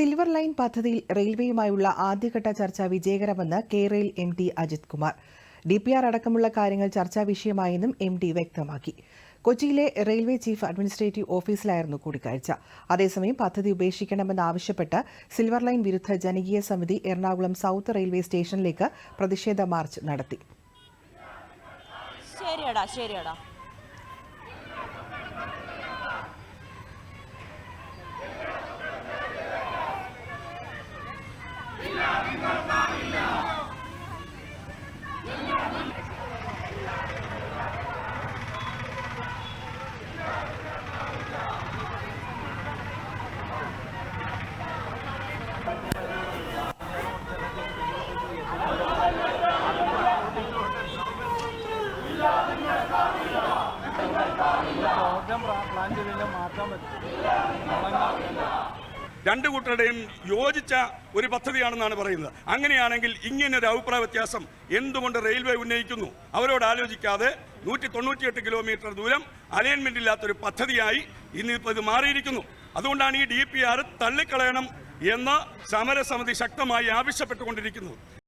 Silver line പദ്ധതിയിൽ റെയിൽവേയുമായുള്ള ആദ്യഘട്ട ചർച്ച വിജയകരമെന്ന് കെറെയിൽ MD അജിത് കുമാർ. DPR അടക്കമുള്ള കാര്യങ്ങൾ ചർച്ചാ വിഷയമായെന്നും MD വ്യക്തമാക്കി. കൊച്ചിയിലെ റെയിൽവേ ചീഫ് അഡ്മിനിസ്ട്രേറ്റീവ് ഓഫീസിലായിരുന്നു കൂടിക്കാഴ്ച. അതേസമയം പദ്ധതി ഉപേക്ഷിക്കണമെന്നാവശ്യപ്പെട്ട് സിൽവർ ലൈൻ വിരുദ്ധ ജനകീയ സമിതി എറണാകുളം സൌത്ത് റെയിൽവേ സ്റ്റേഷനിലേക്ക് പ്രതിഷേധ മാർച്ച് നടത്തി. രണ്ടു കൂട്ടരുടെയും യോജിച്ച ഒരു പദ്ധതിയാണെന്നാണ് പറയുന്നത്. അങ്ങനെയാണെങ്കിൽ ഇങ്ങനൊരു അഭിപ്രായ വ്യത്യാസം എന്തുകൊണ്ട് റെയിൽവേ ഉന്നയിക്കുന്നു? അവരോട് ആലോചിക്കാതെ 198 കിലോമീറ്റർ ദൂരം അലൈൻമെന്റ് ഇല്ലാത്തൊരു പദ്ധതിയായി ഇന്നിപ്പോൾ ഇത് മാറിയിരിക്കുന്നു. അതുകൊണ്ടാണ് ഈ DPR തള്ളിക്കളയണം എന്ന് സമരസമിതി ശക്തമായി ആവശ്യപ്പെട്ടുകൊണ്ടിരിക്കുന്നത്.